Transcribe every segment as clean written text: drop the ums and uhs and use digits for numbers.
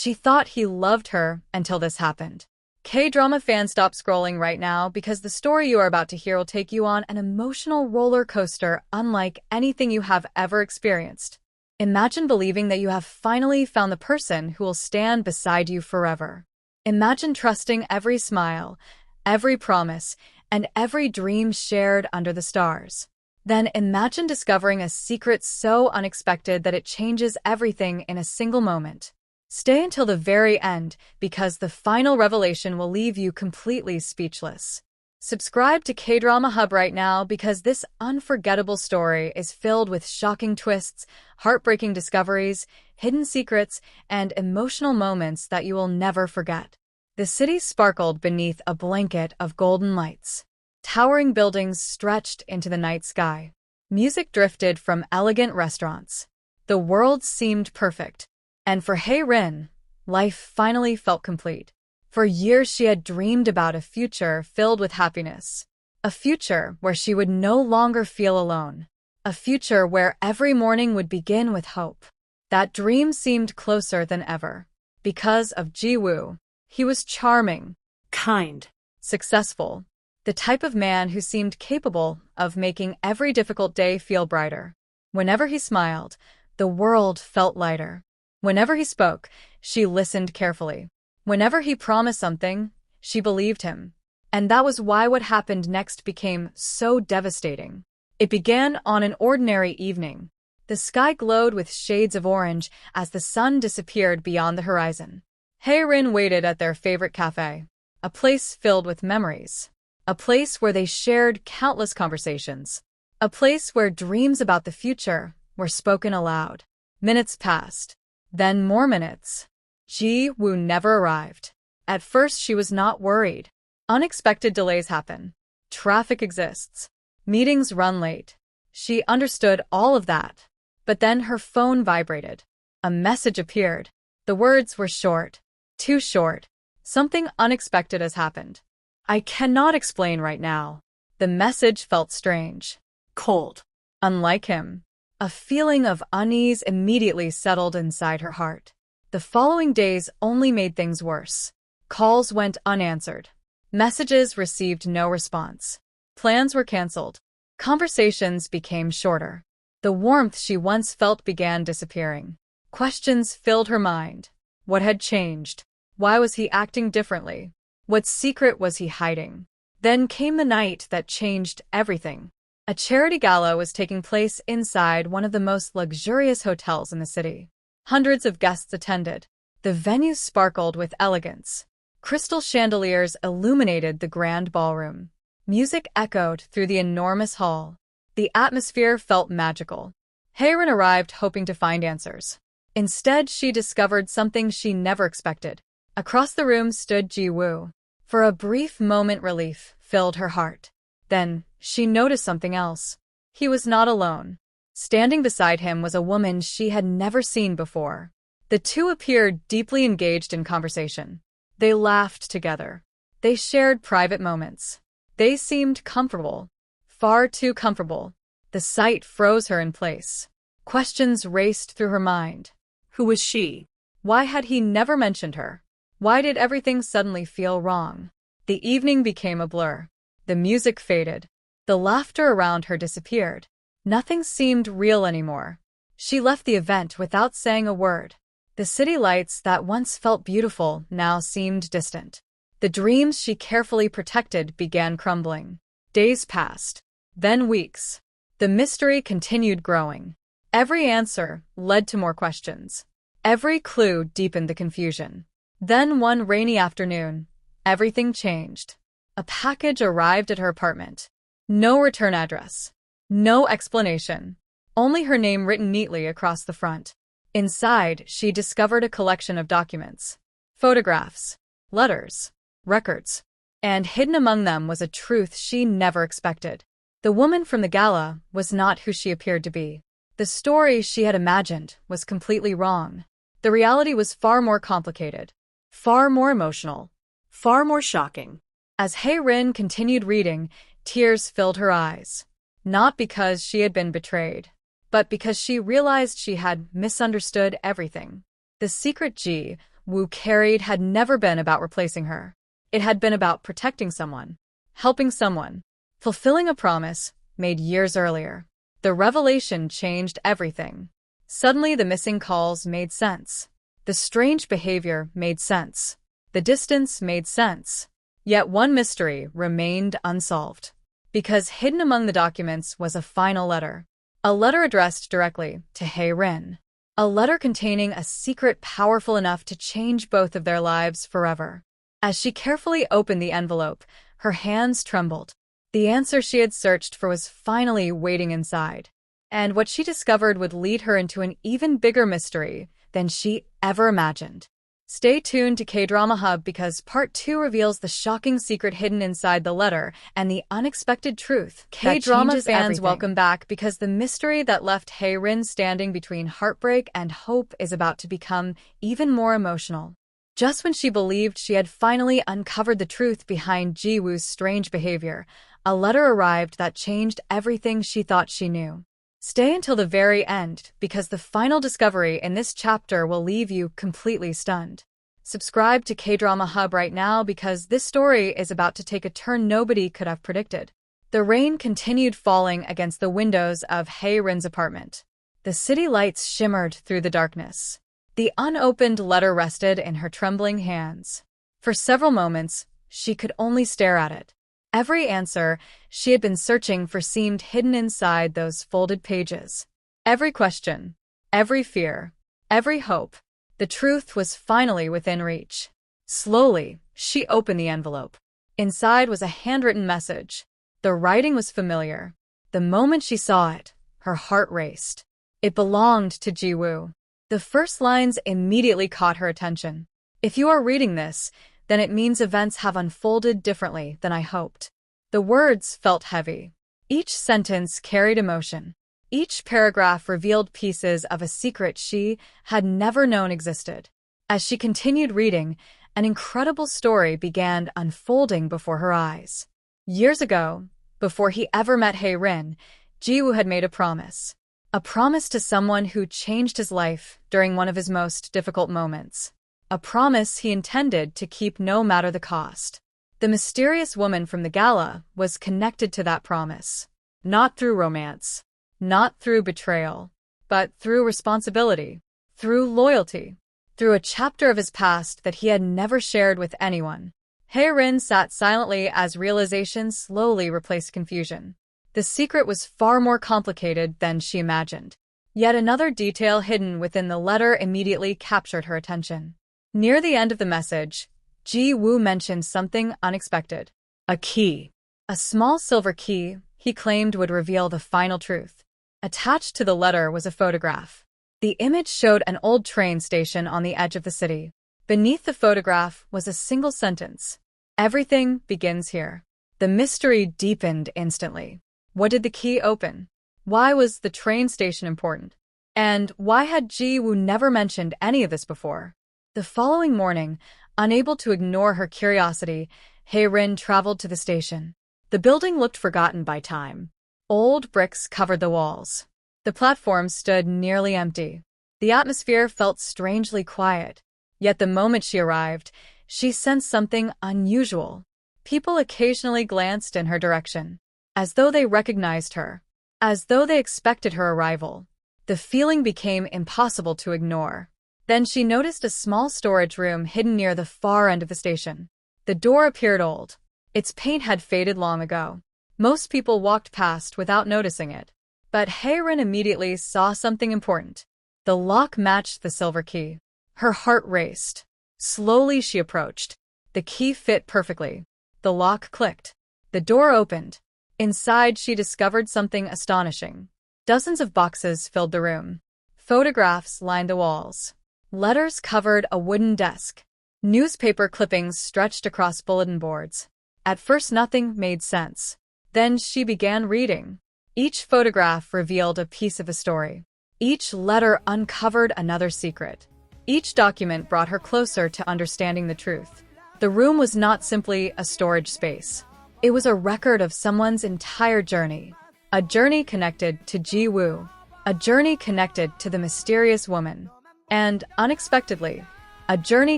She thought he loved her until this happened. K-drama fans, stop scrolling right now because the story you are about to hear will take you on an emotional roller coaster unlike anything you have ever experienced. Imagine believing that you have finally found the person who will stand beside you forever. Imagine trusting every smile, every promise, and every dream shared under the stars. Then imagine discovering a secret so unexpected that it changes everything in a single moment. Stay until the very end because the final revelation will leave you completely speechless. Subscribe to K-Drama Hub right now because this unforgettable story is filled with shocking twists, heartbreaking discoveries, hidden secrets, and emotional moments that you will never forget. The city sparkled beneath a blanket of golden lights. Towering buildings stretched into the night sky. Music drifted from elegant restaurants. The world seemed perfect. And for Hae-rin, life finally felt complete. For years she had dreamed about a future filled with happiness. A future where she would no longer feel alone. A future where every morning would begin with hope. That dream seemed closer than ever. Because of Ji-woo. He was charming, kind, successful. The type of man who seemed capable of making every difficult day feel brighter. Whenever he smiled, the world felt lighter. Whenever he spoke, she listened carefully. Whenever he promised something, she believed him. And that was why what happened next became so devastating. It began on an ordinary evening. The sky glowed with shades of orange as the sun disappeared beyond the horizon. Hae-rin waited at their favorite cafe, a place filled with memories. A place where they shared countless conversations. A place where dreams about the future were spoken aloud. Minutes passed. Then more minutes. Ji-woo never arrived. At first she was not worried. Unexpected delays happen. Traffic exists. Meetings run late. She understood all of that. But then her phone vibrated. A message appeared. The words were short. Too short. Something unexpected has happened. I cannot explain right now. The message felt strange. Cold. Unlike him. A feeling of unease immediately settled inside her heart. The following days only made things worse. Calls went unanswered. Messages received no response. Plans were canceled. Conversations became shorter. The warmth she once felt began disappearing. Questions filled her mind. What had changed? Why was he acting differently? What secret was he hiding? Then came the night that changed everything. A charity gala was taking place inside one of the most luxurious hotels in the city. Hundreds of guests attended. The venue sparkled with elegance. Crystal chandeliers illuminated the grand ballroom. Music echoed through the enormous hall. The atmosphere felt magical. Hae-rin arrived hoping to find answers. Instead, she discovered something she never expected. Across the room stood Ji-woo. For a brief moment, relief filled her heart. Then, she noticed something else. He was not alone. Standing beside him was a woman she had never seen before. The two appeared deeply engaged in conversation. They laughed together. They shared private moments. They seemed comfortable. Far too comfortable. The sight froze her in place. Questions raced through her mind. Who was she? Why had he never mentioned her? Why did everything suddenly feel wrong? The evening became a blur. The music faded. The laughter around her disappeared. Nothing seemed real anymore. She left the event without saying a word. The city lights that once felt beautiful now seemed distant. The dreams she carefully protected began crumbling. Days passed. Then weeks. The mystery continued growing. Every answer led to more questions. Every clue deepened the confusion. Then one rainy afternoon, everything changed. A package arrived at her apartment. No return address. No explanation. Only her name written neatly across the front. Inside, she discovered a collection of documents. Photographs. Letters. Records. And hidden among them was a truth she never expected. The woman from the gala was not who she appeared to be. The story she had imagined was completely wrong. The reality was far more complicated. Far more emotional. Far more shocking. As Hae-rin continued reading, tears filled her eyes. Not because she had been betrayed, but because she realized she had misunderstood everything. The secret Ji Woo carried had never been about replacing her. It had been about protecting someone, helping someone, fulfilling a promise made years earlier. The revelation changed everything. Suddenly, the missing calls made sense. The strange behavior made sense. The distance made sense. Yet one mystery remained unsolved. Because hidden among the documents was a final letter. A letter addressed directly to Hae-rin. A letter containing a secret powerful enough to change both of their lives forever. As she carefully opened the envelope, her hands trembled. The answer she had searched for was finally waiting inside. And what she discovered would lead her into an even bigger mystery than she ever imagined. Stay tuned to K-Drama Hub because Part 2 reveals the shocking secret hidden inside the letter and the unexpected truth. K-Drama fans, welcome back because the mystery that left Hae-rin standing between heartbreak and hope is about to become even more emotional. Just when she believed she had finally uncovered the truth behind Ji-woo's strange behavior, a letter arrived that changed everything she thought she knew. Stay until the very end, because the final discovery in this chapter will leave you completely stunned. Subscribe to K-Drama Hub right now because this story is about to take a turn nobody could have predicted. The rain continued falling against the windows of Hae-rin's apartment. The city lights shimmered through the darkness. The unopened letter rested in her trembling hands. For several moments, she could only stare at it. Every answer she had been searching for seemed hidden inside those folded pages. Every question, every fear, every hope. The truth was finally within reach. Slowly, she opened the envelope. Inside was a handwritten message. The writing was familiar. The moment she saw it, her heart raced. It belonged to Ji-woo. The first lines immediately caught her attention. If you are reading this, then it means events have unfolded differently than I hoped. The words felt heavy. Each sentence carried emotion. Each paragraph revealed pieces of a secret she had never known existed. As she continued reading, an incredible story began unfolding before her eyes. Years ago, before he ever met Hae-rin, Ji-woo had made a promise. A promise to someone who changed his life during one of his most difficult moments. A promise he intended to keep no matter the cost. The mysterious woman from the gala was connected to that promise. Not through romance, not through betrayal, but through responsibility, through loyalty, through a chapter of his past that he had never shared with anyone. Hae-rin sat silently as realization slowly replaced confusion. The secret was far more complicated than she imagined. Yet another detail hidden within the letter immediately captured her attention. Near the end of the message, Ji-woo mentioned something unexpected. A key. A small silver key he claimed would reveal the final truth. Attached to the letter was a photograph. The image showed an old train station on the edge of the city. Beneath the photograph was a single sentence. Everything begins here. The mystery deepened instantly. What did the key open? Why was the train station important? And why had Ji-woo never mentioned any of this before? The following morning, unable to ignore her curiosity, Hae-rin traveled to the station. The building looked forgotten by time. Old bricks covered the walls. The platforms stood nearly empty. The atmosphere felt strangely quiet. Yet the moment she arrived, she sensed something unusual. People occasionally glanced in her direction, as though they recognized her, as though they expected her arrival. The feeling became impossible to ignore. Then she noticed a small storage room hidden near the far end of the station. The door appeared old. Its paint had faded long ago. Most people walked past without noticing it. But Hae-rin immediately saw something important. The lock matched the silver key. Her heart raced. Slowly she approached. The key fit perfectly. The lock clicked. The door opened. Inside she discovered something astonishing. Dozens of boxes filled the room. Photographs lined the walls. Letters covered a wooden desk. Newspaper clippings stretched across bulletin boards. At first nothing made sense. Then she began reading. Each photograph revealed a piece of a story. Each letter uncovered another secret. Each document brought her closer to understanding the truth. The room was not simply a storage space. It was a record of someone's entire journey. A journey connected to Ji-woo. A journey connected to the mysterious woman. And, unexpectedly, a journey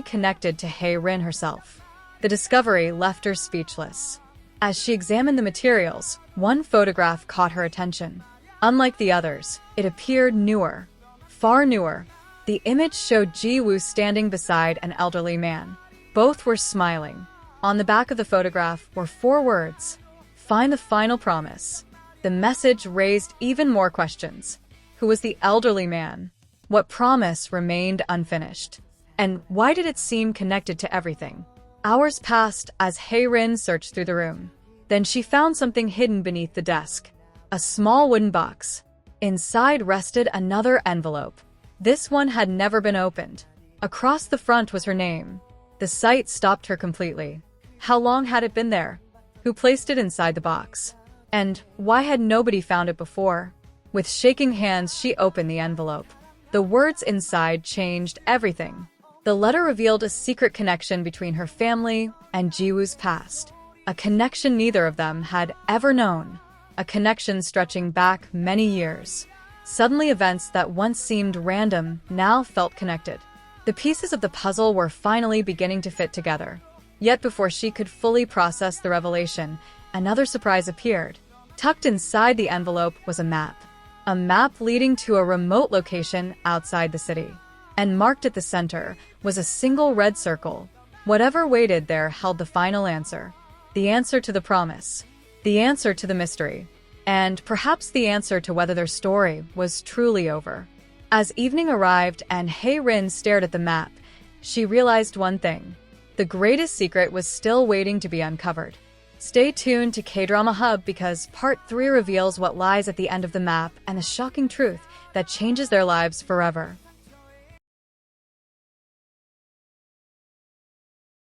connected to Hae-rin herself. The discovery left her speechless. As she examined the materials, one photograph caught her attention. Unlike the others, it appeared newer, far newer. The image showed Ji-woo standing beside an elderly man. Both were smiling. On the back of the photograph were 4 words: "Find the final promise." The message raised even more questions. Who was the elderly man? What promise remained unfinished? And why did it seem connected to everything? Hours passed as Hae-rin searched through the room. Then she found something hidden beneath the desk. A small wooden box. Inside rested another envelope. This one had never been opened. Across the front was her name. The sight stopped her completely. How long had it been there? Who placed it inside the box? And why had nobody found it before? With shaking hands, she opened the envelope. The words inside changed everything. The letter revealed a secret connection between her family and Ji-woo's past. A connection neither of them had ever known. A connection stretching back many years. Suddenly, events that once seemed random now felt connected. The pieces of the puzzle were finally beginning to fit together. Yet before she could fully process the revelation, another surprise appeared. Tucked inside the envelope was a map. A map leading to a remote location outside the city. And marked at the center was a single red circle. Whatever waited there held the final answer. The answer to the promise. The answer to the mystery. And perhaps the answer to whether their story was truly over. As evening arrived and Hae-rin stared at the map, she realized one thing. The greatest secret was still waiting to be uncovered. Stay tuned to KDrama Hub because Part 3 reveals what lies at the end of the map and the shocking truth that changes their lives forever.